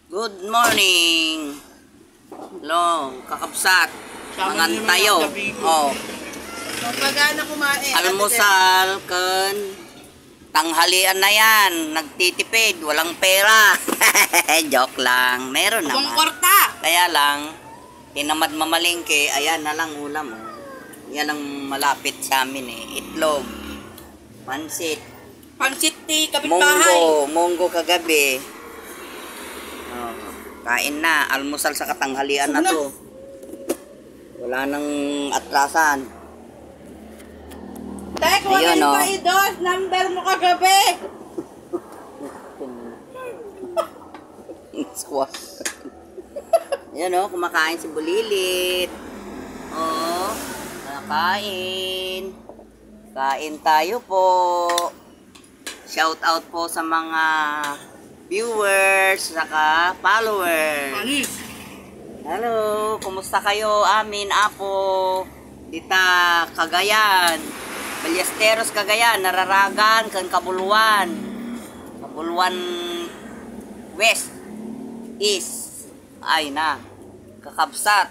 Good morning. Hello, kakapsat. Mangan tayo. Oh. Pagana kumain. Almusal kan tanghalian na yan. Nagtitipid, walang pera. Joke lang. Meron Ibang naman. kwarta. Kaya lang, tinamad mamalingke, ayan na lang ulam. Oh. Yan ang malapit sa amin eh. Itlog, pansit, Pansit ni kapitbahay. munggo kagabi. Oh, kain na, almusal sa katanghalian na to. Wala nang atrasan. Tek, wala Ayun, yung oh. paidos. Number mo kagabi. Squash. Ayan o, kumakain si Bulilit. Oh, kumakain. Kain tayo po. Shout out po sa mga viewers, saka followers. Anis. Hello, kumusta kayo amin, Apo? Dita, Cagayan. Ballesteros, Cagayan. Nararagan, kan Kabuluan. Kabuluan West. East. Ay na. Kakabsat.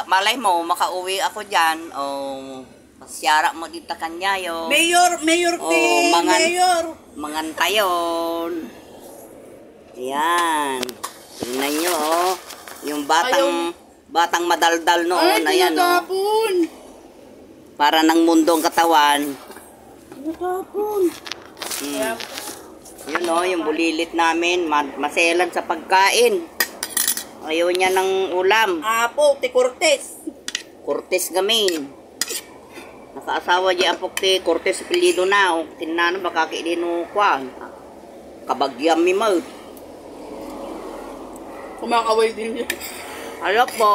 Malay mo, makauwi ako dyan. O, pasyara mo dito kanyayo. Mayor Ting, Mayor. Mangantayon. Ayan. Tingnan nyo, oh. Yung batang madaldal noon. Ayan, oh. Tinatapon. Para ng mundong katawan. Tinatapon. Yun, oh, yung bulilit namin. Maselan sa pagkain. Ayaw niya ng ulam. Apo, ti Cortez. Cortez gamin. Nakaasawa di apok ti Cortez apelido na. O, tinano baka kiidino kwa. Kabagyam mi mo. Kumakaway din yun. Hello po.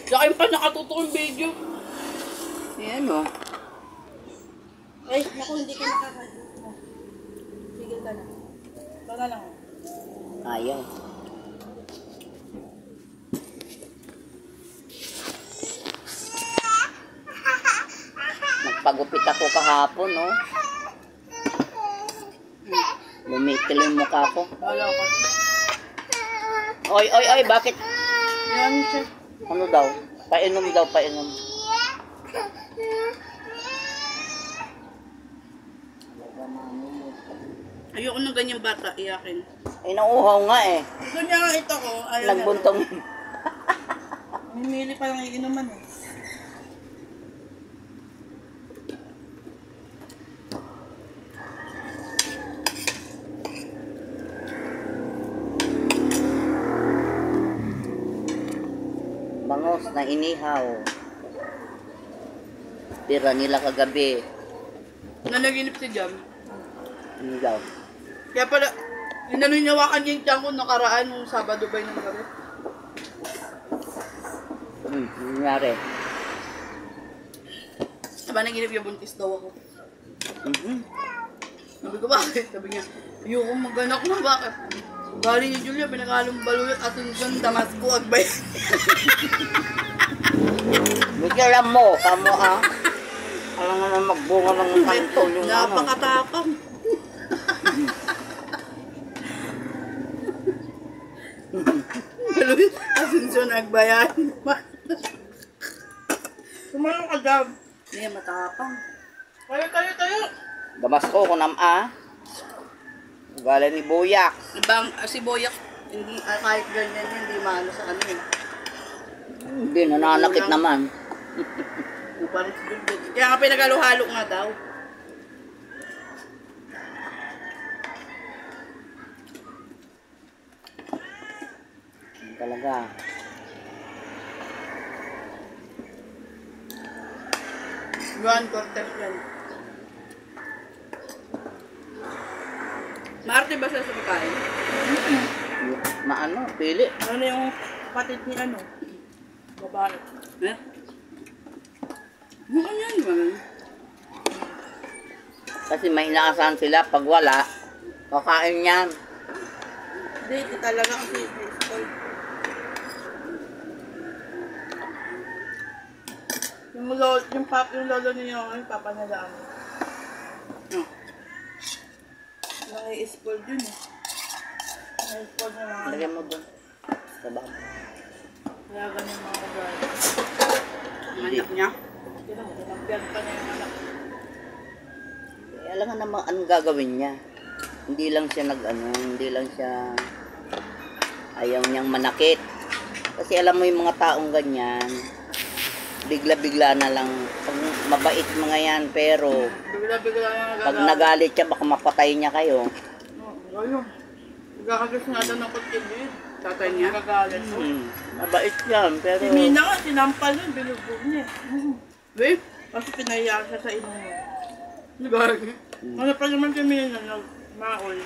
Sa akin pa nakatutok yung video. Ayan, oh. Ay, naku, hindi ka nakakadyo. Tigil ka na. Baka lang. Ayaw. Nagpagupit ako kahapon, no? Lumikil yung mukha ko. Wala ko. Oy, bakit? Yan siya. Ano daw? Painom daw, painom. Ayoko ng ganyang bata, iyakin. Ay, nauuhaw nga eh. Gusto niya nga ito ko. Ayaw Nagbuntong. Mimili pa lang iinuman eh. Bangos na inihaw. Tira nila kagabi. Nanaginip si Jam. Ano daw? Kaya pala, inanunyawakan niya yung tiyan ko nakaraan nung Sabado ba yung gabi. Nangyari. Diba naginip yung buntis daw ako. Sabi ko, bakit? Sabi niya, ayoko mag-anak na, bakit? Galing ni Julia, pinagalong baluyot at yung Damasco, Agbay. Bigyan mo, kamo ha. Alam nga na magbunga ng kanto yung ano. Napakatapang. Baluyot, Asuncion, Agbayan. Tumalong ka, Jam. Hindi, matapang. Tayo. Damasco ko nama. Galing ni Boyak. Ibang, si Boyak, hindi, kahit ganyan, hindi maano sa ano eh. Hindi, nananakit naman. Parang si Julia. Kaya nga pinagalo-halo nga daw. Talaga. Juan Cortez yan. Maarte ba siya sa pagkain? Maano, pili. Ano yung kapatid ni ano? Babae. Eh? Mukhang yan man. Kasi may inaasahan sila pag wala, kakain yan. Hindi, talaga kasi yung Yung lolo niya, yung papa na daan. Naki-spoil dun eh. Naki-spoil na mga Lagyan mo doon. Sa baba. Kaya ganyan mga kabayan. Ang anak niya. Tinagpian pa niya yung anak. Eh, alam nga naman anong gagawin niya. Hindi lang siya hindi lang siya ayaw niyang manakit. Kasi alam mo yung mga taong ganyan, bigla-bigla na lang, pag mabait mga yan, pero Bigla-bigla na pag nagalit siya, baka mapatay niya kayo. Ayun. Nagkakagas nga daw ng kutsilyo. Tatay niya? Nagagalit. Mabait yan, pero... Si Mina nga, sinampal nun, binugbog niya. Wait, kasi pinahiyaan siya sa ino mo. Nagagay. Ano pa naman si Mina, nagmaol.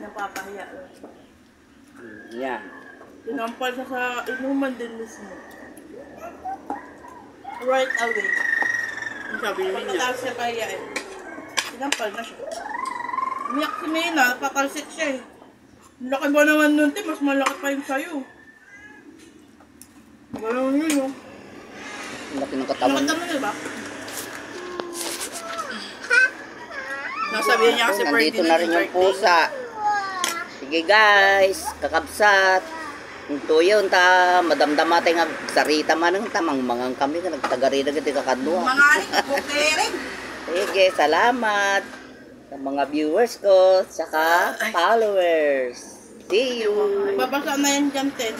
Napapahiya. Yan. Sinampal siya sa inuman din mismo. Right away. Ang sabi niya. Pagkatapos siya pahiyain. Sinampal na siya. Umiyak si Mina, napakalsik siya eh. Ang laki ba naman nun, te? Mas malaki pa yung sayo. Ganun yun, oh. Laki ng katawan. Nakita mo na ba? Nasabihan niya kasi Nandito na rin yung pusa. Sige guys, kakabsat. Ito yun, madamdama tayo nga sarita man ng tamang mangang kami ka nagtagari na gati kakadwa. Mga aling bukering. Sige, salamat sa mga viewers ko, saka followers. See you! Babasa na yan dyan, te.